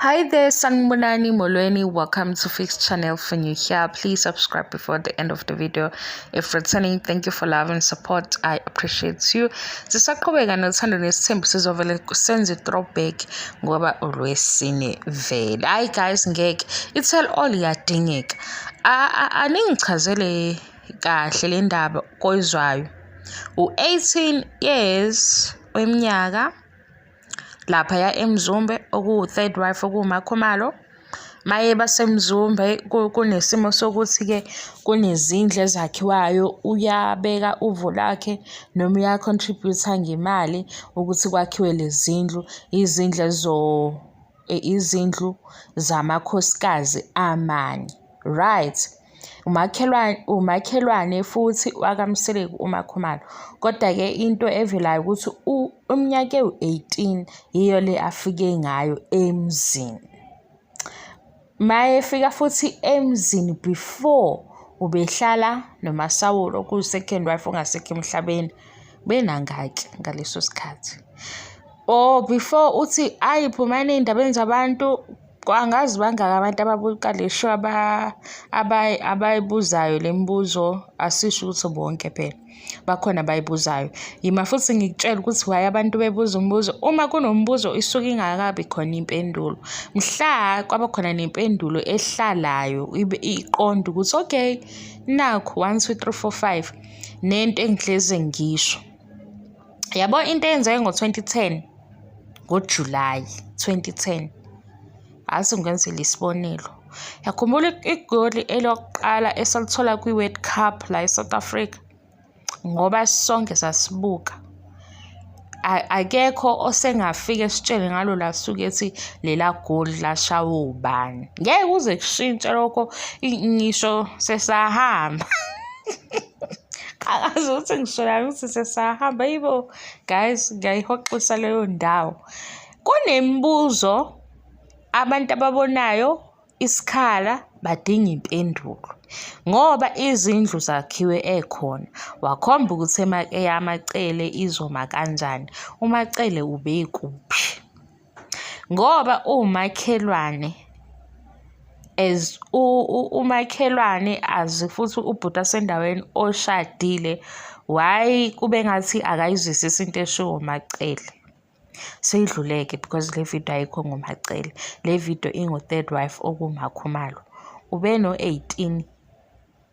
Hi there, Sanibonani Molweni. Welcome to Fixed Channel. For new here, please subscribe before the end of the video. If returning, thank you for love and support. I appreciate you. Sisaqhubeka nothando nesithembu sizovele senze throwback ngoba olwesine vele. Hi guys, ngeke i-tell all iyadingeka. Aningichazele kahle le ndaba koyizwayo. U-18 years weminyaka lapha eMzumbe third wife okuMakhomalo maye baseMzumbe kunesimo sokuthi ke kunezindlu ezakhiwayo uyabeka uvo lakhe noma uyacontribute ngemali ukuthi kwakhiwe lezindlu izindlu zamakhosikazi amanye, right? umakhelwane futhi wakaMseleku uMakhomalo, kodwa ke into evelayo ukuthi umnyaka ewu-18 yiyo le afike ngayo emzini. Mayefika futhi emzini before ubehlala noMasawule okuyi-second wife ongasekho emhlabeni benangaki ngaleso sikhathi. Before uthi ayiphuma ey'ndabeni zabantu, angazi bangaka abantu ababuka le show abayibuzayo le mibuzo, asisho ukuthi bonke phela bakhona abayibuzayo. Yima futhi ngikutshela ukuthi why abantu bebuza umbuzo. Uma kunombuzo isuke ingakabi khona impendulo, mhla kwaba khona nempendulo ehlalayo iqonda ukuthi okay, nakho 1 2 3 4 5 nento engihleze ngisho. Yabo into eyenzeke ngo-2010 ngoJulayi 2010, asingenzile isibonelo. Yakhumbula igoli elokuqala esalithola kwi-World Cup la eSouth Africa, ngoba sonke sasibuka. Akekho osengafika esitshele ngalo la suke ethi lela goli lashawa ubani. Ngeke kuze kushintshe lokho, ngisho sesahamba. Akazi ukuthi ngisho ukuthi sesahamba. Yibo guys, ngiyayihoxisa leyo ndawo. Kunemibuzo abantu ababonayo isikhala badinga impendulo ngoba izindlu zakhiwe ekhona. Wakhomba ukuthi amacele izoma kanjani, umacele ubekuphi, ngoba umakhelwane umakhelwane azi futhi ubhuti asendaweni oshadile, why kube ngathi akayizwisisi into eshiwo umacele. Seyidluleke because le video ayikho ngomacele, le video ingo-third wife okuMakhomalo. Ube no-18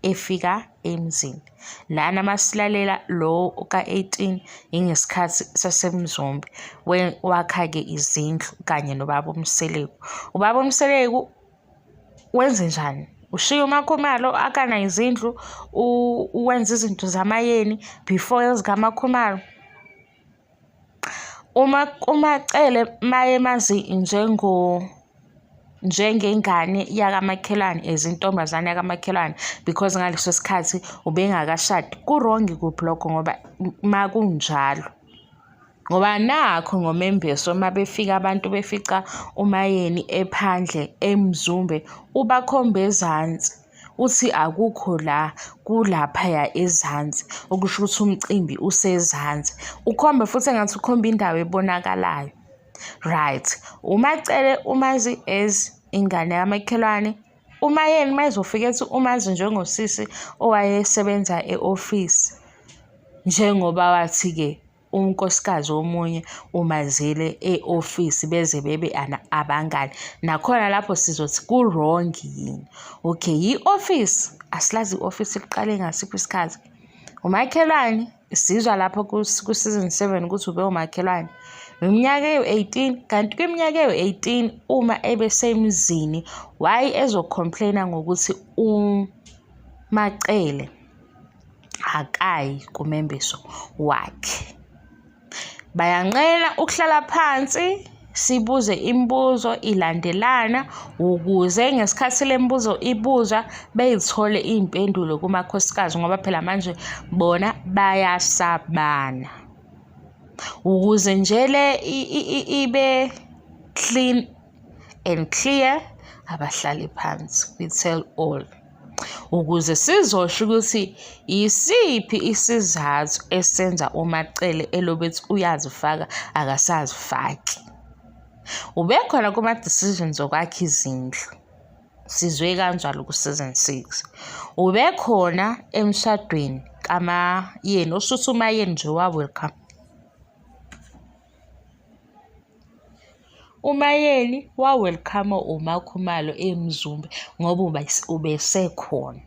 efika emzini lana masilalela lo ka-18 ingesikhathi sasemzumbe wakha-ke izindlu kanye nobaba uMseleku. Ubaba uMseleku wenze njani? Ushiya uMakhomalo akana izindlu, wenza izinto zamayeni before ezikaMakhomalo. Umacele maye mazi njengengane yakamakhelwane, ezintombazane yakamakhelwane, because ngaleso sikhathi ubengakashadi. Kurongi kuphi lokho ngoba makunjalo, ngoba nakho ngomembeso uma befika abantu befica umayeni ephandle emzumbe ubakhomba ezansi uthi akukho la, kulaphaya ezansi, okusho ukuthi umcimbi usezansi. Ukhombe futhi engathi ukhomba indawo ebonakalayo, right? Umacele umazi as ingane yamakhelwane. Umayeni mayezofika ethi umazi njengosisi owayesebenza e-office, njengoba wathi-ke unkosikazi omunye umazile e-office beze bebe abangani. Nakhona lapho sizothi kurongi yini. Okay, yi-office, asilazi i-office iqale ngasiphi isikhathi. Umakhelwane sizwa lapho ku-season 7 ukuthi ube umakhelwane iminyaka ewu-18, kanti kwiminyaka ewu-18 uma ebesemzini why ezocomplaina ngokuthi umacele akayi kumembeso wakhe. Bayanqena ukuhlala phansi sibuze imibuzo ilandelana ukuze ngesikhathi le mibuzo ibuzwa beyithole iy'mpendulo kumakhosikazi, ngoba phela manje bona bayasabana. Ukuze nje le ibe clean and clear, abahlali phansi, we tell all, ukuze sizosho ukuthi isiphi isizathu esenza umacele elobethi uyazifaka akasazifaki. Ubekhona kuma-decisions okwakha izindlu. Sizwe kanjalo ku-season 6. Ubekhona emshadweni kaMayeni, oshutha uMayeni nje wa-welcome. uMayeni wa-welcome uMakhumalo eMzumbe ngoba ubesekhona.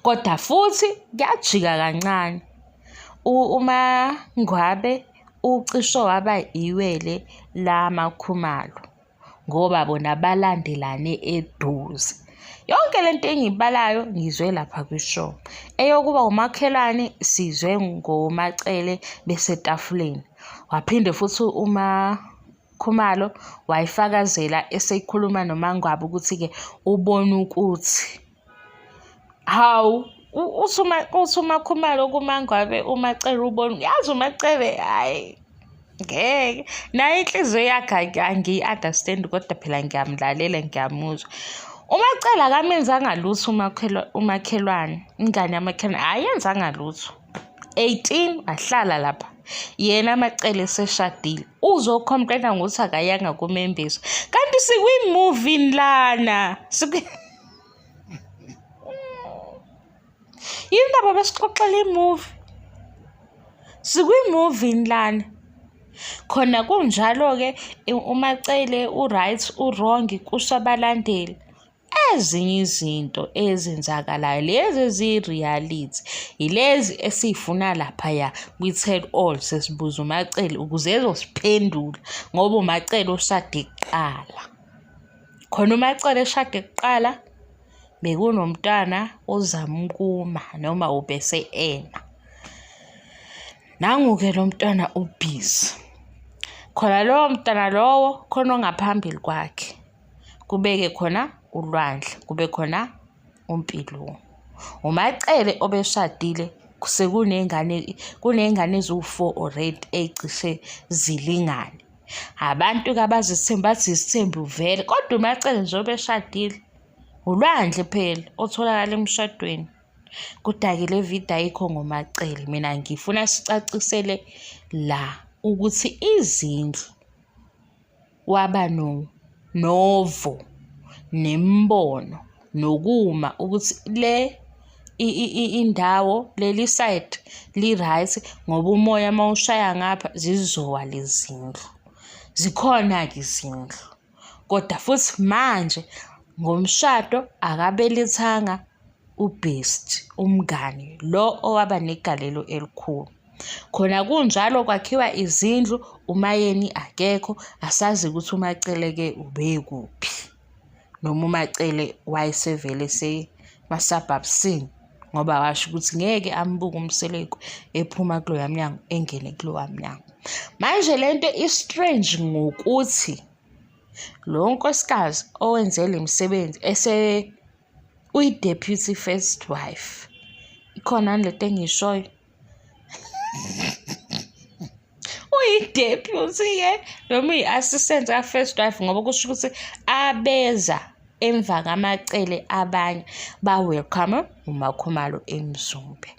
Kodwa futhi kuyajika kancane. uMangwabe ucishe waba iwele laMakhumalo ngoba bona balandelane eduze. Yonke lento engiyibalayo ngizwe lapha kwishow. Eyokuba umakhelwane sizwe ngoMacele besetafuleni. Waphinde futhi uMakhumalo wayifakazela eseyikhuluma noMangwabe ukuthi-ke ubone ukuthi hawu uthi uMakhumalo kuMangwabe uMacele ubone. Yazi uMacele hayi ngeke nayo inhliziyo yakhe angiyi-understand kodwa phela ngiyamlalela ngiyamuzwa. uMacele akamenzanga lutho umakhelwane, ingane yamakhelwane ayenzanga lutho. 18 wahlala lapha yena Macele seshadile uzocomplaina ngokuthi akayanga kumembesa kanti sikwi-movie lana yini ndaba besixoxela imovie sikwi-movie lana. Khona kunjalo-ke uMacele u-right u-wrong kusho abalandeli. Ezinye izinto ezenzakalayo lezi eziyi-reality yilezi esiyifuna laphaya kwi-Tell All. Sesibuza uMacele ukuze ezosiphendula ngoba uMacele ushade kuqala. Khona uMacele eshade kuqala bekunomntwana ozamukuma noma ubese ena. Nangu-ke lo mntwana ubhizi. Khona lowo mntwana lowo khona ongaphambili kwakhe. Kubeke khona uLwandle, kube khona uMpilo. uMacele obeshadile kuney'ngane eziwu-4 already ey'cishe zilingane. Abantu-ke abazisithembu bathi isithembu vele kodwa uMacele nje obeshadile. uLwandle phela otholakala emshadweni. Kodwa-ke le video ayikho ngoMacele. Mina ngifuna sicacisele la ukuthi izindlu waba novo nembono nokuma ukuthi indawo leli side li-right ngoba umoya mawushaya ngapha zizowa lezi zindlu. Zikhona-ke izindlu kodwa futhi manje ngomshado akabelethanga uBest umngani lo owaba negalelo elikhulu. Khona kunjalo kwakhiwa izindlu uMayeni akekho asazi ukuthi uMacele-ke ubekuphi noma uMacele wayesevele semasabhabsini ngoba washo ukuthi ngeke ambuke uMseleko ephuma kuloya mnyango engene kulowa mnyango. Manje lento i-strange ngokuthi lo nkosikazi owenze le misebenzi uyi-deputy first wife. Ikhona lento engiyishoyo uyi-deputy-ke noma uyi-assistant ka-first wife ngoba kusho ukuthi abeza emva kaMacele ba-welcome uMakhumalo eMzumbe.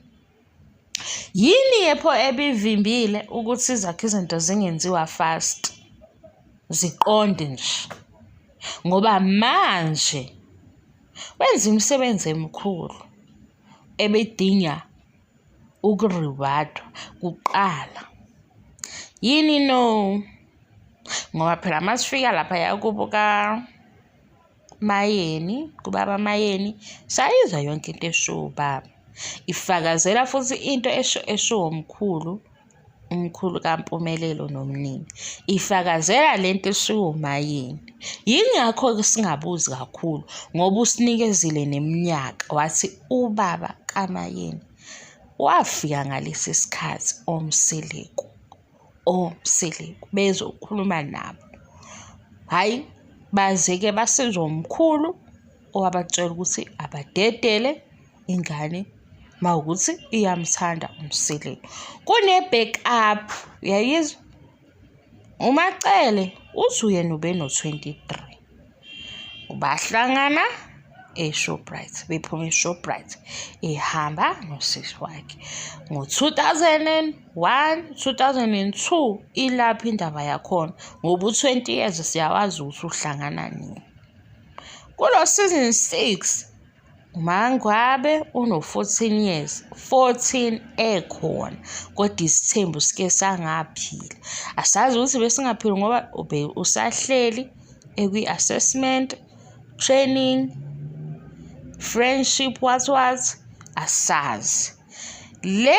Yini-ke pho ebivimbile ukuthi zakhe izinto zingenziwa fast ziqonde nje ngoba manje wenza imisebenzi emikhulu ebedinga ukurewardwa kuqala. Yini no ngoba phela masifika lapha yakubo kaMayeni kubaba Mayeni sayizwa yonke into esho ubaba. Ifakazela futhi into esho umkhulu kaMpumelelo nomnini. Ifakazela lento esho uMayeni. Yingakho-ke singabuzi kakhulu ngoba usinikezile neminyaka wathi ubaba kaMayeni wafika ngalesi sikhathi oMseleko bezokhuluma nabo. Hayi baze-ke basizwa umkhulu owabatshela ukuthi abadedele ingane mawukuthi iyamthanda uMseleko. Kune-backup uyayizwa. uMacele uthi yena ube no-23 bahlangana eShoprite. Bephuma eShoprite ehamba nosisi wakhe. Ngo-2001, 2002 ilapho indaba yakhona ngoba u-20 years siyawazi ukuthi uhlangana nini. Kulo season 6 uMangwabe uno-14 years, 14 ekhona kodwa isithembu sike sangaphila. Asazi ukuthi besingaphili ngoba usahleli ekwi-assessment, training, friendship, what asazi. Le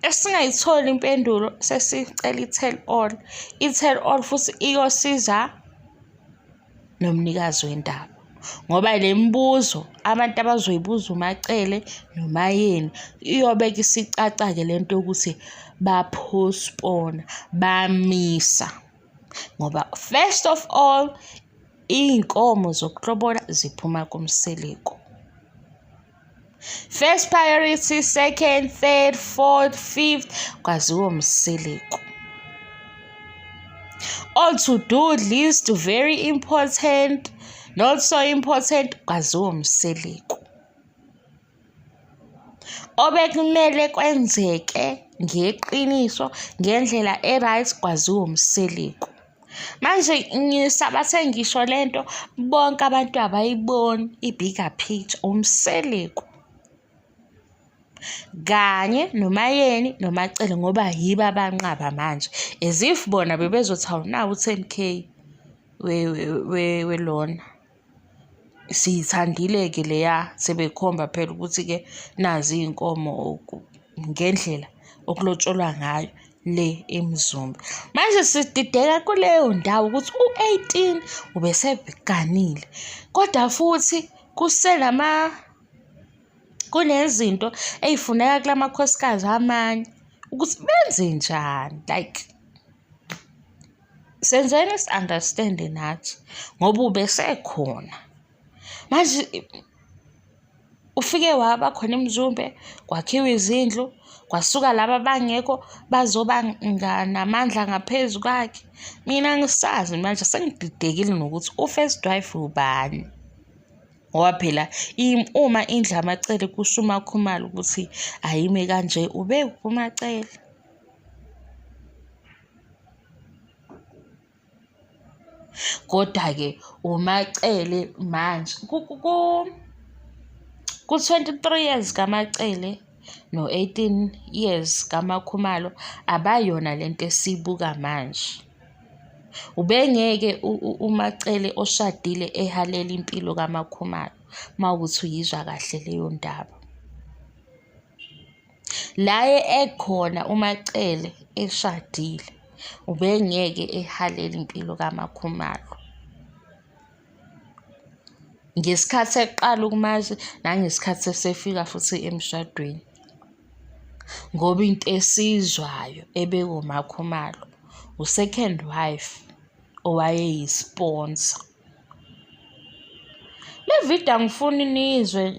esingayitholi impendulo sesicela i-tell all. I-tell all futhi iyosiza nomnikazi wendaba ngoba le mibuzo abantu abazoyibuza uMacele noMayeni iyobeka isicaca-ke lento yokuthi bapostpone, bamisa ngoba first of all iy'nkomo zokuhlobola ziphuma kuMseleko. First priority, second, third, fourth, fifth kwaziwa uMseleko. All to do list, very important, not so important kwaziwa uMseleko. Obekumele kwenzeke ngeqiniso ngendlela e-right kwaziwa uMseleko. Manje ngisabathe ngisho lento bonke abantu abayiboni i-bigger picture uMseleko kanye noMayeni noMacele ngoba yibo abanqaba manje as if bona bebezothi awunawo u-10K welona siyithandile-ke leya sebekhomba phela ukuthi-ke nazi iy'nkomo ngendlela okulotsholwa ngayo le eMzumbe. Manje sidideka kuleyo ndawo ukuthi u-18 ubeseganile kodwa futhi kunezinto ey'funeka kula makhosikazi amanye ukuthi benze njani, like senzeni isi-understande nathi ngoba ubesekhona. Manje ufike waba khona eMzumbe kwakhiwa izindlu kwasuka laba bangekho bazoba namandla ngaphezu kwakhe. Mina ngisazi manje sengididekile nokuthi u-first wife ubani ngoba phela uma indlu yaMacele kusho uMakhumalo ukuthi ayime kanje ube uMacele. Kodwa-ke uMacele manje ku-23 years kaMacele no-18 years kaMakhumalo abayona lento esibuka manje. Ubengeke uMacele oshadile ehalela impilo kaMakhumalo mawukuthi uyizwa kahle leyo ndaba. La ekhona uMacele eshadile ubengeke ehalela impilo kaMakhumalo ngesikhathi eqala ukumazi nangesikhathi esefika futhi emshadweni ngoba into esizwayo ebekuMakhumalo u-second wife owayeyisponsor. Le video angifuni nizwe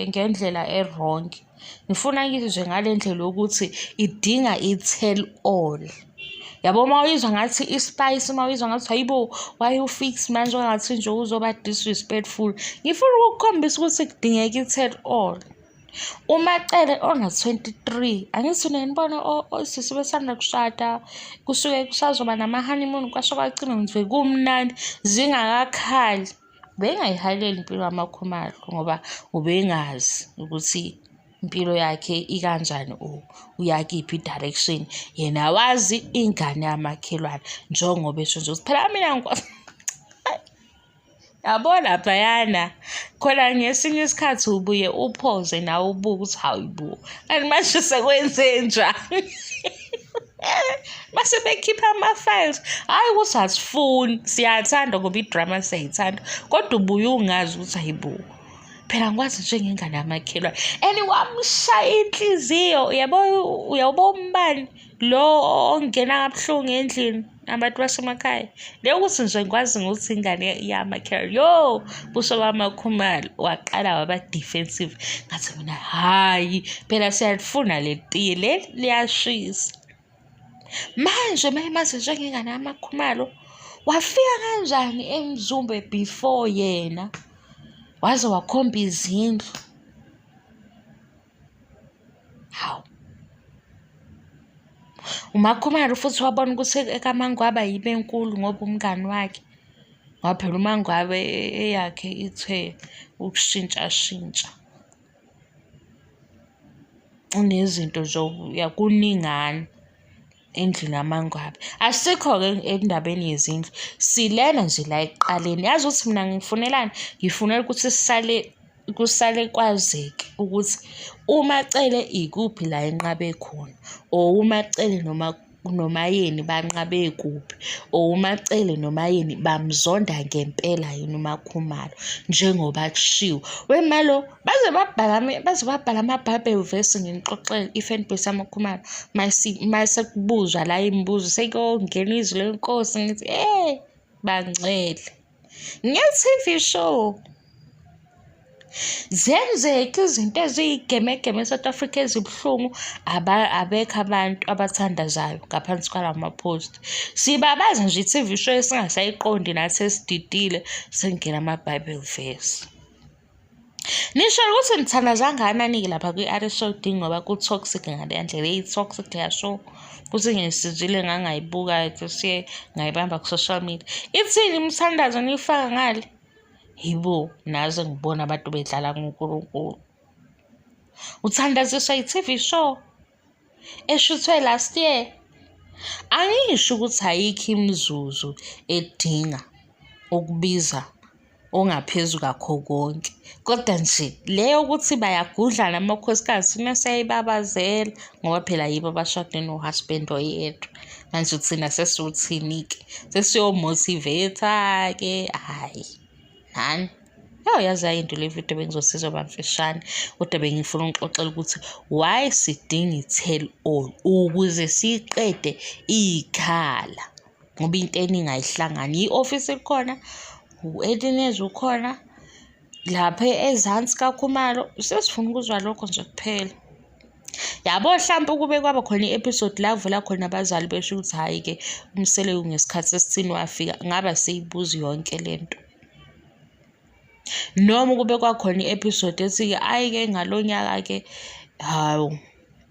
ngendlela e-wrong. Ngifuna ngizwe ngale ndlela yokuthi idinga i-tell all. Yabo mawuyizwa ngathi ispice, mawuyizwa ngathi hayibo why you fix manje ngathi nje uzoba disrespectful. Ngifuna ukukhombisa ukuthi kudingeka i-tell all. uMacele ona-23 angithi unenibona osisi besanda kushada kusuke kusazoba nama-honeymoon kwasho kwagcina nje kumnandi zingakakhali. Bengayihalela impilo kaMakhumalo ngoba ubengazi ukuthi impilo yakhe ikanjani uyakiphi direction. Yena wazi ingane yamakhelwane njengoba esho nje ukuthi phela mina yabona Bhayana khona ngesinye isikhathi ubuye uphoze nawe ubuke ukuthi hayibo kanti manje sekwenze njani. Mase bekhipha ama-files hayi ukuthi asifuni siyathanda ngoba idrama siyayithanda kodwa ubuye ungazi ukuthi hayibo phela ngikwazi njengengane yamakhelwane and wamshaya inhliziyo. Uyawubo umbani lo ongena kabuhlungu endlini abantu basemakhaya le ukuthi nje ngikwazi ukuthi ingane yamakhelwane yo buso kaMakhumalo waqala waba defensive ngathi mina hayi phela siyalifuna letiye liyashisa. Manje mayimazi njengengane yaMakhumalo wafika kanjani eMzumbe before yena waze wakhomba izindlu? Hawu, uMakhumalo futhi wabona ukuthi ekaMangwaba yibe enkulu ngoba umngani wakhe, ngoba phela uMangwabe eyakhe ithe ukushintshashintsha. Unezinto kuningana endlini yaMangwabe. Asikho-ke endabeni yezindlu, silena nje la ekuqaleni. Yazi ukuthi mina ngifunelani? Ngifunela ukuthi kusale kwazeke ukuthi uMacele ikuphi la enqabe khona, or uMacele noMayeni banqabe kuphi, or uMacele noMayeni bamzonda ngempela yini uMakhumalo njengoba kushiwo. Wemalo baze babhala ama-Bible verse nginixoxele i-fanbase yaMakhumalo. Mase kubuzwa la imibuzo sekuyongena izwi lenkosi ngithi bangcwele. Nge-TV show zenzeka izinto eziyigemegeme eSouth Africa ezibuhlungu, abekho abantu abathandazayo ngaphansi kwalama-post. Sibabaza nje i-TV show esingasayiqondi nathi esididile sengena ama-Bible verse. Nisho ukuthi nithandaza kangakanani-ke lapha kwi-RSOD ngoba ku-toxic ngaleya ndlela, iyi-toxic leya show. Futhi ngisizile ngangayibuka siye ngayibamba ku-social media. Ithini imithandazo niyifaka ngale? Yibo, naze ngibona abantu bedlala ngoNkulunkulu. Uthandaziswa i-TV show eshuthwe last year. Angisho ukuthi ayikho imizuzu edinga ukubiza ongaphezu kakho konke, kodwa nje leyo ukuthi bayagudlana amakhosikazi siyayibabazela ngoba phela yibo abashade no-husband oyedwa. Manje thina sesiwuthini-ke? Sesiyomotivate-ke? Hhayi, nani? Yazi ayinto le video bengizosiza bamfishane, kodwa bengifuna ukuxoxela ukuthi why sidinga i-tell all ukuze siqede ikhala, ngoba into eningi ayihlangani. I-office ikhona, u-Edenez ukhona, lapha ezansi kaKhumalo sesifuna ukuzwa lokho nje kuphela. Yabo mhlawumbe kube kwaba khona i-episode la vula khona abazali besho ukuthi hhayi-ke uMseleku ngesikhathi esithini wafika, ngaba siyibuza yonke lento. Noma kube kwakhona i-episode ethi-ke ayi-ke ngalonyaka-ke, hawu,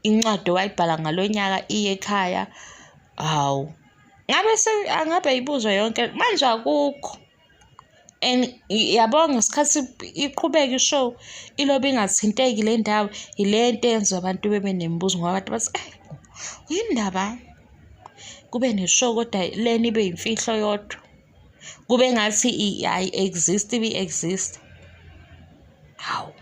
incwadi wayibhala ngalonyaka iye ekhaya, hawu, angabe yibuzwa yonke manje akukho. And yabonga ngesikhathi iqhubeka ishow ilobe ingathinteki le ndawo, ile nto yenza abantu bebe nemibuzo ngoba abantu bathi yindaba kube neshow kodwa lena ibe yimfihlo yodwa, kube ngathi ayi-exist ibi-exist. Hawu,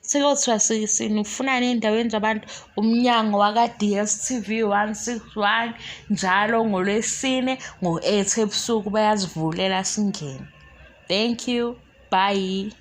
sekothiwa sinufunani ey'ndaweni zabantu. Umnyango waka-DSTV 161 njalo ngoLwesine ngo-8 ebusuku bayasivulela singene. Thank you, bye.